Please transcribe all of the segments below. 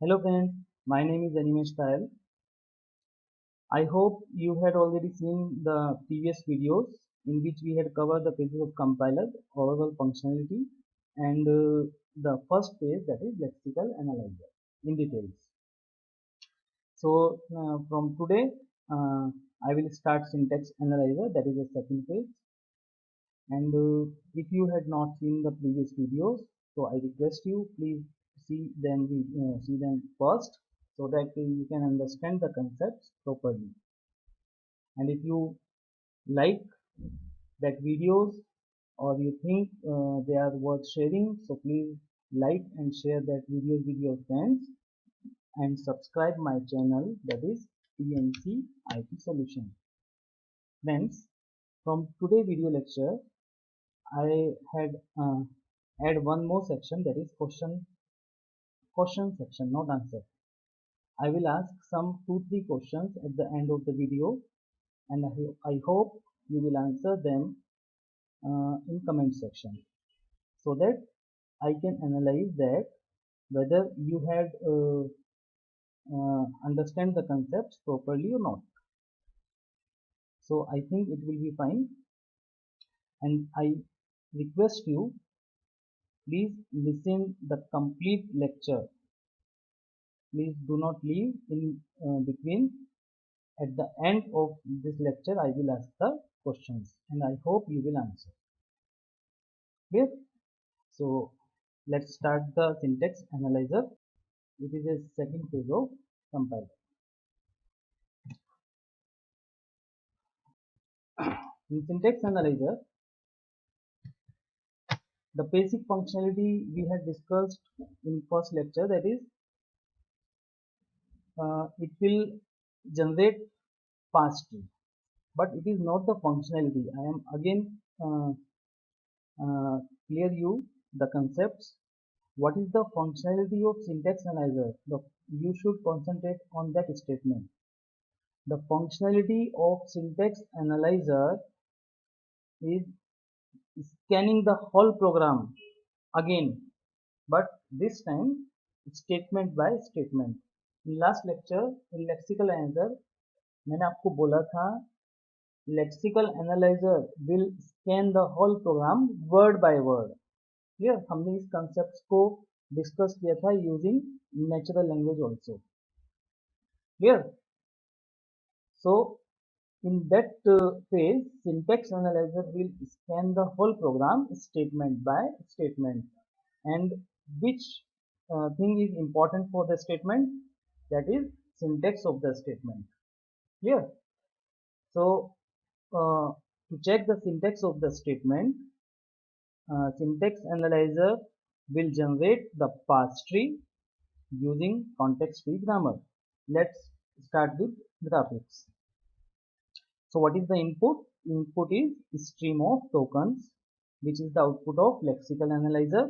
Hello friends, my name is Animesh Tayal. I hope you had already seen the previous videos in which we had covered the phases of compiler, overall functionality, and the first phase, that is lexical analyzer in details. So from today, I will start syntax analyzer, that is the second phase. And if you had not seen the previous videos, so I request you please see them first, so that you can understand the concepts properly. And if you like that videos, or you think they are worth sharing, so please like and share that videos with your friends, and subscribe my channel, that is PNC IT Solution. Friends, from today video lecture I had add one more section, that is question section, not answer. I will ask some 2-3 questions at the end of the video, and I hope you will answer them in comment section, so that I can analyze that whether you had understand the concepts properly or not. So I think it will be fine, and I request you, please listen the complete lecture. Please do not leave in between. At the end of this lecture, I will ask the questions, and I hope you will answer. Clear? So let's start the syntax analyzer. It is a second phase of compiler. In syntax analyzer, the basic functionality we had discussed in first lecture, that is it will generate parse tree, but it is not the functionality. I am again clear you the concepts. What is the functionality of syntax analyzer? You should concentrate on that statement. The functionality of syntax analyzer is scanning the whole program again, but this time statement by statement. In last lecture, in lexical analyzer, मैंने आपको बोला था lexical analyzer will scan the whole program word by word. Clear? हमने इस concept को discuss किया था using natural language also. Clear? So in that phase, syntax analyzer will scan the whole program statement by statement. And which thing is important for the statement? That is syntax of the statement. Clear? So to check the syntax of the statement, syntax analyzer will generate the parse tree using context-free grammar. Let's start with graphics. So what is the input? Input is stream of tokens, which is the output of lexical analyzer.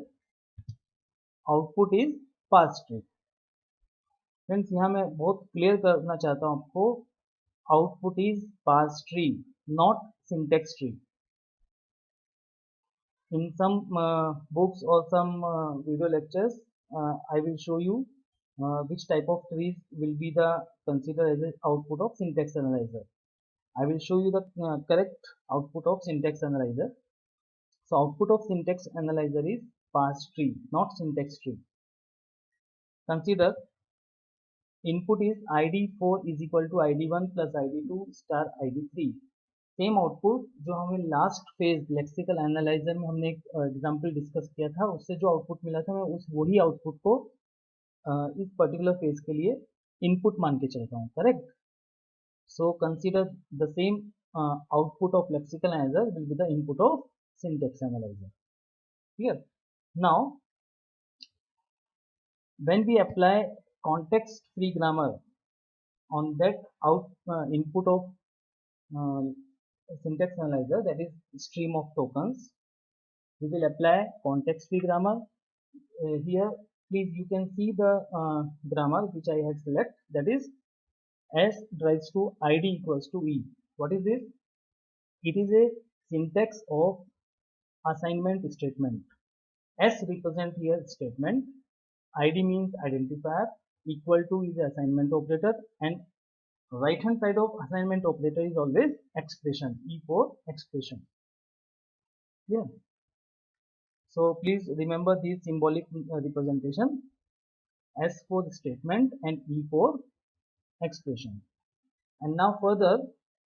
Output is parse tree. Friends, यहाँ मैं बहुत clear करना चाहता हूँ आपको, output is parse tree, not syntax tree. In some books or some video lectures, I will show you which type of trees will be the considered as the output of syntax analyzer. I will show you the correct output of syntax analyzer. So output of syntax analyzer is parse tree, not syntax tree. Consider input is id4 is equal to id1 plus id2 star id3. Same output जो हमें last phase lexical analyser में हमने एक example discuss किया था, उससे जो output मिला था, मैं उस वही आउटपुट को इस पर्टिकुलर फेज के लिए इनपुट मान के चलता हूँ. Correct? So consider the same output of lexical analyzer will be the input of syntax analyzer. Clear? Now, when we apply context-free grammar on that input of syntax analyzer, that is stream of tokens, we will apply context-free grammar. Here, please, you can see the grammar which I had select, that is S drives to id equals to e. What is this? It is a syntax of assignment statement. S represent here statement, id means identifier, equal to is the assignment operator, and right hand side of assignment operator is always expression, E for expression. Yeah. So please remember these symbolic representation, S for the statement and E for expression. And now further,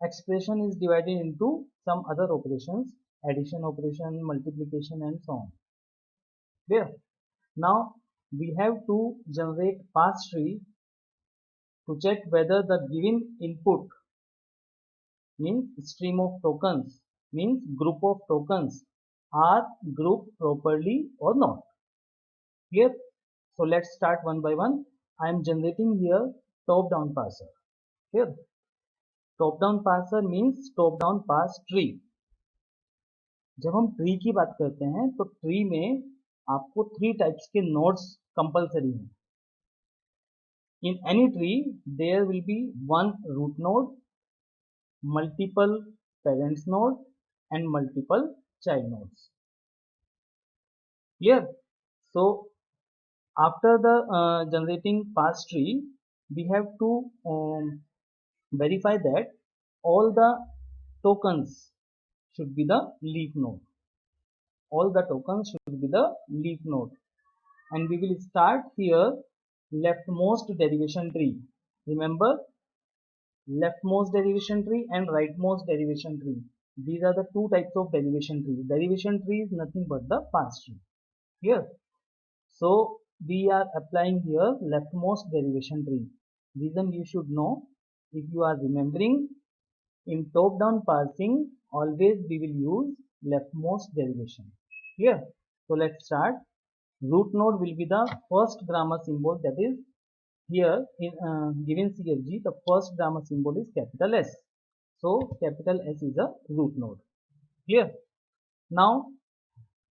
expression is divided into some other operations, addition operation, multiplication and so on. There. Now we have to generate parse tree to check whether the given input means stream of tokens, means group of tokens, are grouped properly or not. Here, so let's start one by one. I am generating here top down parser. Here, top down parser means top down parse tree. जब हम tree की बात करते हैं तो tree में आपको 3 types के नोड्स कंपलसरी हैं. In any tree there will be one root node, multiple parents node and multiple child nodes. Clear? So after the generating parse tree, we have to verify that all the tokens should be the leaf node. All the tokens should be the leaf node, and we will start here leftmost derivation tree. Remember, leftmost derivation tree and rightmost derivation tree. These are the two types of derivation tree. Derivation tree is nothing but the parse tree. Here, so we are applying here leftmost derivation tree. Reason you should know, if you are remembering, in top down parsing always we will use leftmost derivation. Here, so let's start. Root node will be the first grammar symbol, that is here in given CFG the first grammar symbol is capital S. So capital S is a root node. Clear? Now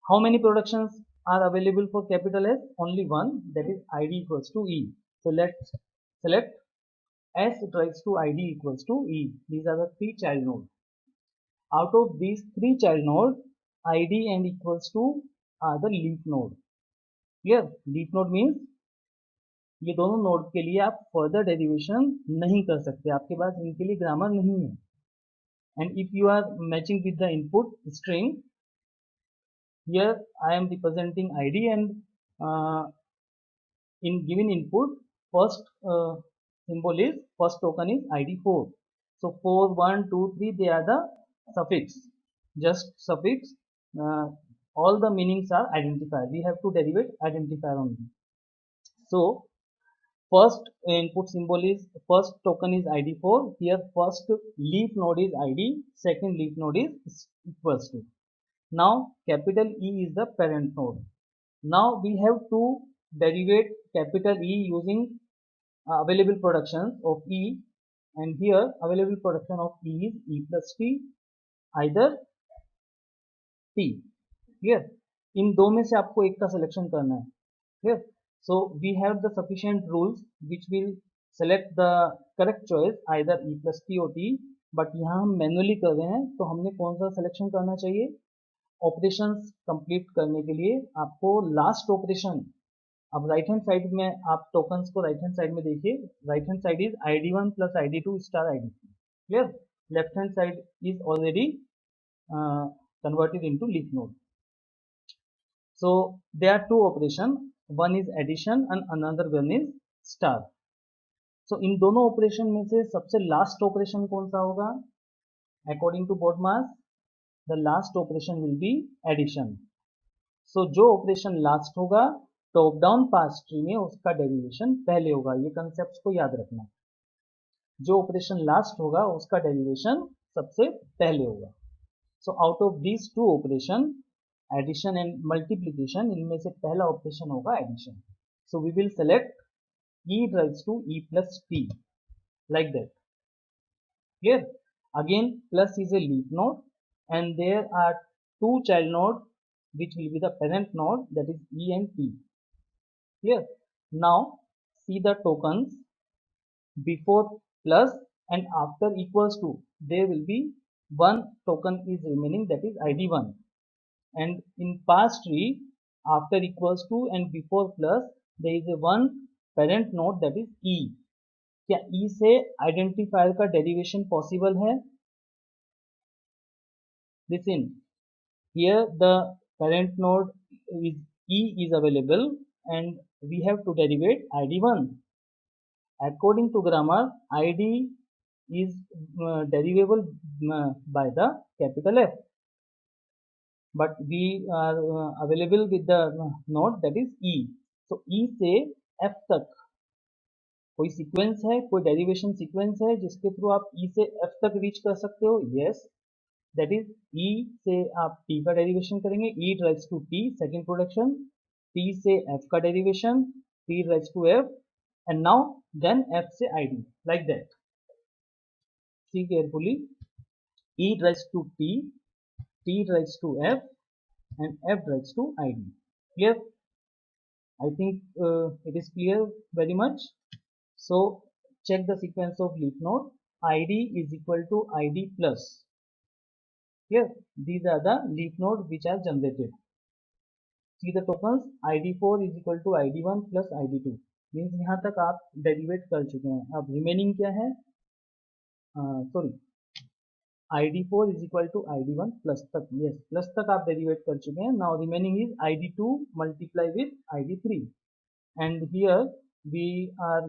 how many productions are available for capital S? Only one, that is ID equals to E. So let's select S tries to ID equals to E. These are the 3 child nodes. Out of these 3 child nodes, ID and equals to are the leaf node. Clear? Leaf node means ये दोनों node के लिए आप further derivation नहीं कर सकते, आपके पास इनके लिए ग्रामर नहीं है. And if you are matching with the input string, here I am representing ID and in given input first symbol is first token is ID4. So 4, 1, 2, 3 they are the suffix, just suffix. All the meanings are identifier. We have to derive identifier only. So first input symbol is first token is ID4. Here first leaf node is ID, second leaf node is equals to. Now capital E is the parent node. Now we have to derive capital E using available productions of E, and here available production of E is E plus T, either T. Here इन दो में से आपको एक का selection करना है. Here, so we have the sufficient rules which will select the correct choice either E plus T or T, but यहाँ हम मैनुअली कर रहे हैं तो हमने कौन सा सिलेक्शन करना चाहिए. ऑपरेशंस कंप्लीट करने के लिए आपको लास्ट ऑपरेशन, अब राइट हैंड साइड में आप टोकन्स को राइट हैंड साइड में देखिए, right hand side is ID1 plus ID2 star ID3. Clear? Left hand side is already converted into leaf node. So there are two operations, one is addition and another one is star. So इन दोनों operation में से सबसे last operation कौन सा होगा? According to BODMAS, the last operation will be addition. So जो operation last होगा top down parse tree में उसका डेरिवेशन पहले होगा. ये कंसेप्ट को याद रखना. जो ऑपरेशन लास्ट होगा उसका डेरिवेशन सबसे पहले होगा. So out of these two operation addition and multiplication, इनमें से पहला ऑपरेशन होगा addition. So we will select E raised to E plus T like that. Clear? Again plus is a leaf node and there are two child nodes which will be the parent node, that is E and T. Clear? Now see the tokens before plus and after equals to, there will be one token is remaining, that is ID1. And in parse tree after equals to and before plus there is a one parent node that is E. क्या E से identifier का derivation possible है? Listen, here the parent node is E is available and we have to derivate ID1. According to grammar, ID is derivable by the capital F, but we are available with the node that is E. So E से F तक कोई sequence है, कोई derivation sequence है जिसके through आप E से F तक रीच कर सकते हो? यस, दैट इज E से आप T का डेरिवेशन करेंगे, E raise to T second production, T से F का derivation, T raise to F and now then F से ID, like that. See carefully, E raise to T, T raise to F and F raise to ID। Clear? I think it is clear very much. So check the sequence of leaf node. ID is equal to ID plus. Here, these are the leaf nodes which are generated. See the tokens ID4 is equal to ID1 plus ID2. Means यहाँ तक आप derivative कर चुके हैं। अब remaining क्या है? Sorry, ID4 is equal to ID1 plus तक, yes, plus तक आप डेरिवेट कर चुके हैं। Now remaining is ID2 multiply with ID3, and here we are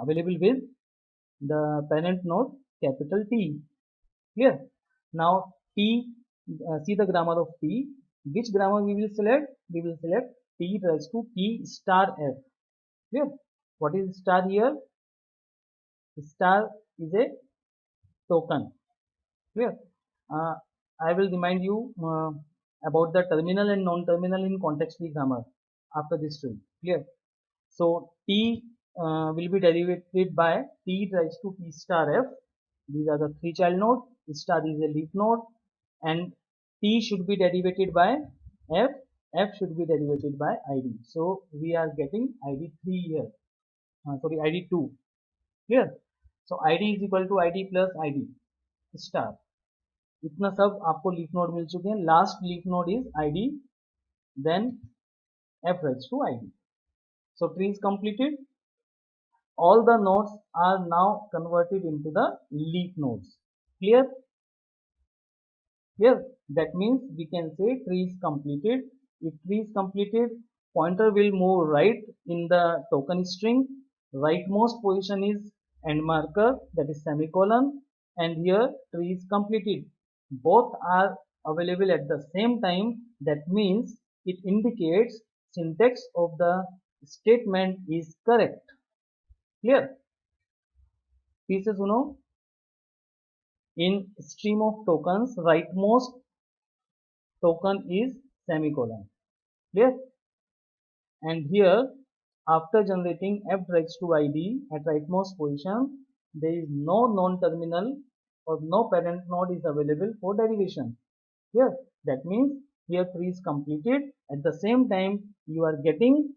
available with the parent node capital T. Clear? Now T, see the grammar of T. Which grammar we will select? We will select T raised to T star F. Clear? What is star here? Star is a token. Clear? I will remind you about the terminal and non-terminal in context-free grammar after this drill. Clear? So T will be derivated by T raised to T star F. These are the three child nodes. Star is a leaf node, and T should be derivated by F. F should be derivated by ID. So we are getting ID3 here. Sorry, ID2. Clear? So ID is equal to ID plus ID star. इतना सब आपको leaf node मिल चुके हैं। Last leaf node is ID, then F raised to ID. So tree is completed. All the nodes are now converted into the leaf nodes. Clear? Here, that means we can say tree is completed. If tree is completed, pointer will move right in the token string. Rightmost position is end marker, that is semicolon, and here tree is completed. Both are available at the same time. That means it indicates syntax of the statement is correct. Clear? फिर से सुनो, in stream of tokens, rightmost token is semicolon. Clear? And here, after generating F raised to ID at rightmost position, there is no non-terminal or no parent node is available for derivation. Here, that means here tree is completed. At the same time, you are getting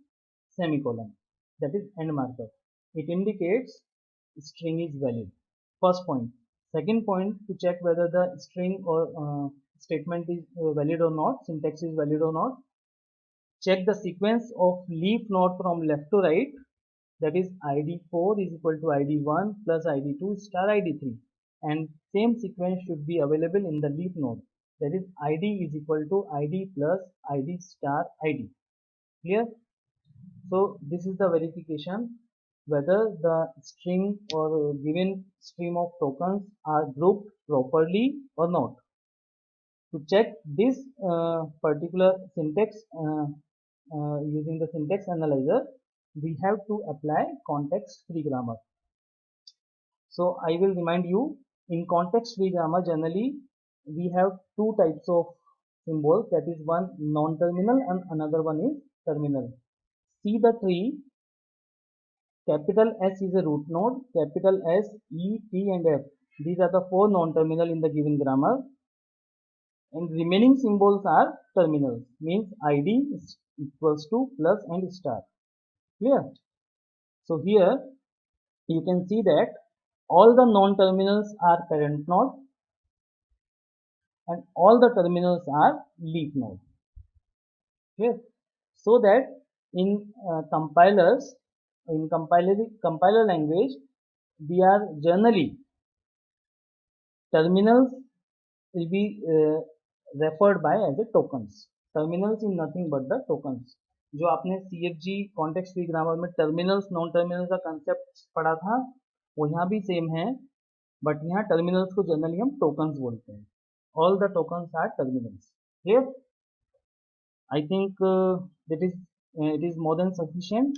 semicolon, that is end marker. It indicates string is valid. First point. Second point, to check whether the string or statement is valid or not, syntax is valid or not. Check the sequence of leaf node from left to right, that is ID4 is equal to ID1 plus ID2 star ID3, and same sequence should be available in the leaf node, that is ID is equal to ID plus ID star ID. Clear? So this is the verification whether the string or given stream of tokens are grouped properly or not. To check this particular syntax using the syntax analyzer, we have to apply context-free grammar. So I will remind you, in context-free grammar generally we have two types of symbols, that is one non-terminal and another one is terminal. See the tree, capital S is a root node, capital S, E, T and F. These are the four non-terminal in the given grammar, and remaining symbols are terminals, means ID is equals to plus and star. Clear? So here you can see that all the non-terminals are parent node and all the terminals are leaf node. Clear? So that in compilers in compiler language, we are generally terminals will be referred by as a tokens. Terminals is nothing but the tokens. जो आपने CFG context free grammar में terminals non terminals का concept पढ़ा था वो यहाँ भी same है, बट यहाँ टर्मिनल्स को जनरली हम टोकन्स बोलते हैं. All the tokens are terminals. Clear? I think it is more than sufficient.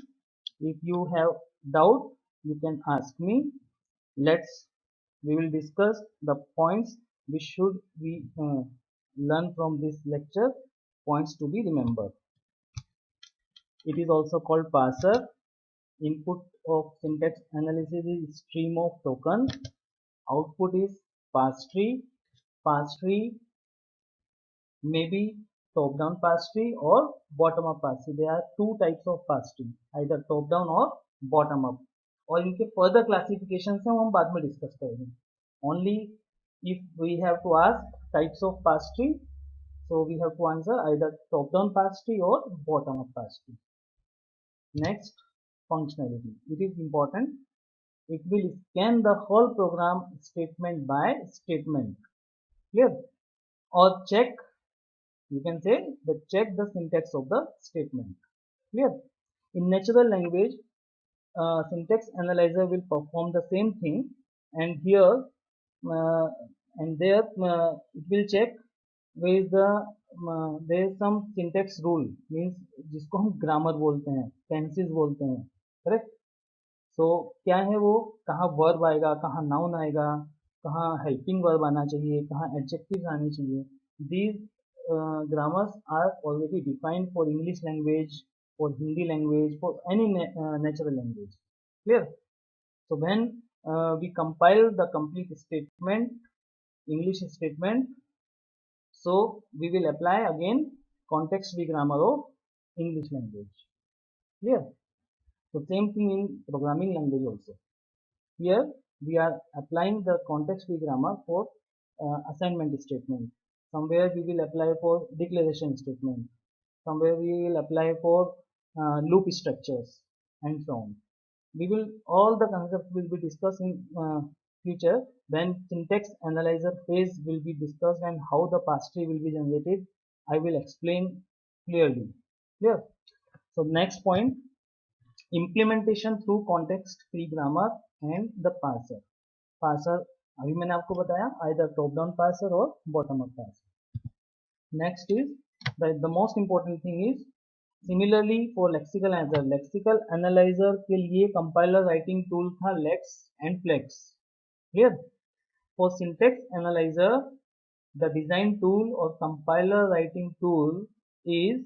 If you have doubt, you can ask me. We will discuss the points which should we learn from this lecture. Points to be remembered. It is also called parser. Input of syntax analysis is stream of token. Output is parse tree. Parse tree may be top down parse tree or bottom up parse tree. There are two types of parse tree, either top down or bottom up. और इनके further classifications हैं वो हम बाद में discuss करेंगे. Only if we have to ask types of parse tree, so we have to answer either top down parse tree or bottom up parse tree. Next, functionality. It is important. It will scan the whole program statement by statement. Clear? Or check, you can say that check the syntax of the statement. Clear? In natural language, syntax analyzer will perform the same thing, and here and there it will check where is there is some syntax rule, means जिसको हम grammar बोलते हैं, tenses बोलते हैं. Correct? सो क्या है वो, कहाँ वर्ब आएगा, कहाँ नाउन आएगा, कहाँ हेल्पिंग वर्ब आना चाहिए, कहाँ एडजेक्टिव्स आने चाहिए. These grammars are already defined for English language, for Hindi language, for any natural language. Clear? So when we compile the complete statement, English statement, so we will apply again context free grammar of English language. Clear? So same thing in programming language also. Here we are applying the context free grammar for assignment statement. Somewhere we will apply for declaration statement. Somewhere we will apply for loop structures and so on. All the concepts will be discussed in future when syntax analyzer phase will be discussed and how the parse tree will be generated. I will explain clearly. Clear? So next point, implementation through context free grammar and the parser. Parser अभी मैंने आपको बताया either top down parser or bottom up parser. Next is the most important thing is similarly for lexical analyzer के लिए compiler writing tool था lex and plex. Clear? For syntax analyzer the design tool or compiler writing tool is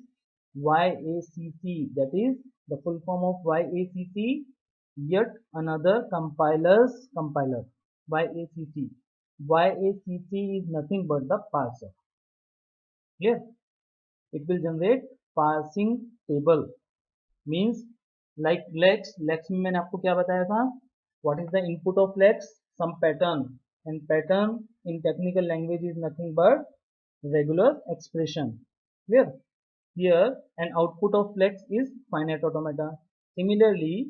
YACC, that is the full form of YACC, yet another compiler. YACC is nothing but the parser. Clear? It will generate parsing table, means like lex में मैंने आपको क्या बताया था, what is the input of lex? Some pattern, and pattern in technical language is nothing but regular expression. Clear? Here an output of lex is finite automata. Similarly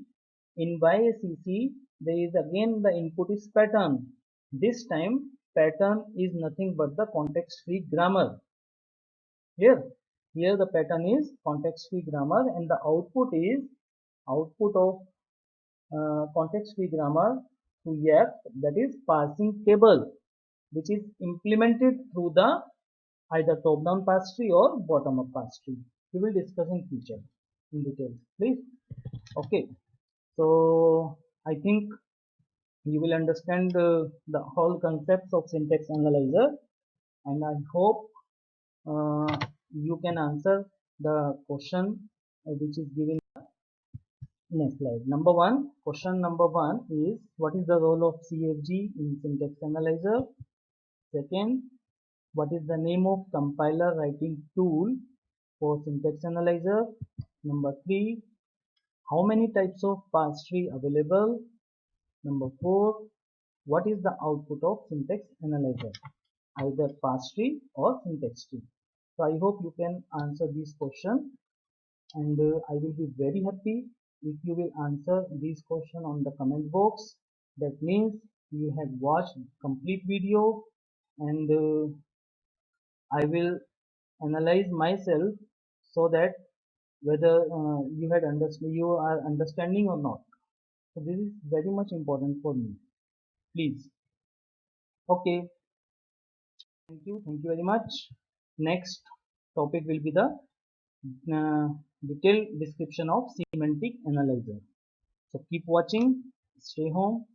in YACC there is again the input is pattern. This time pattern is nothing but the context free grammar. Here the pattern is context free grammar and the output is output of context free grammar to YAP, that is parsing table, which is implemented through the either top down parse tree or bottom up parse tree. We will discuss in future in detail, please. Okay, so I think you will understand the whole concepts of syntax analyzer, and I hope you can answer the question which is given. Next slide. Question number one is, what is the role of CFG in syntax analyzer? Second, what is the name of compiler writing tool for syntax analyzer? Number 3, how many types of parse tree available? Number 4, what is the output of syntax analyzer, either parse tree or syntax tree? So I hope you can answer this question, and I will be very happy If you will answer these questions on the comment box, that means you have watched complete video, and I will analyze myself so that whether you are understanding or not. So this is very much important for me. Please. Okay. Thank you very much. Next topic will be the uh, detailed description of semantic analyzer. So keep watching, stay home,